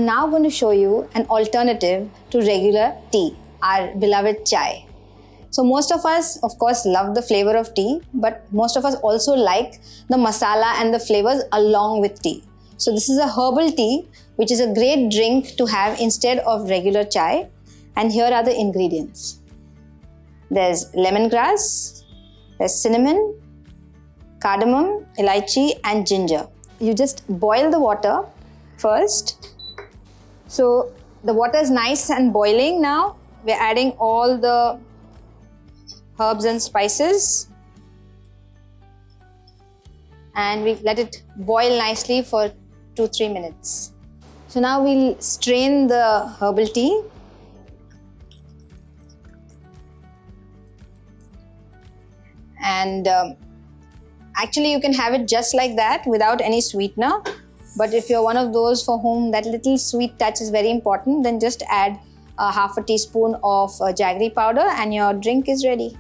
now going to show you an alternative to regular tea, our beloved chai. So most of us, of course, love the flavor of tea, but most of us also like the masala and the flavors along with tea. So this is a herbal tea, which is a great drink to have instead of regular chai. And here are the ingredients. There's lemongrass, there's cinnamon, cardamom, elaichi, and ginger. You just boil the water first. So the water is nice and boiling now. We're adding all the herbs and spices. And we let it boil nicely for 2-3 minutes. So now we'll strain the herbal tea. And actually you can have it just like that without any sweetener. But if you're one of those for whom that little sweet touch is very important, then just add half a teaspoon of jaggery powder and your drink is ready.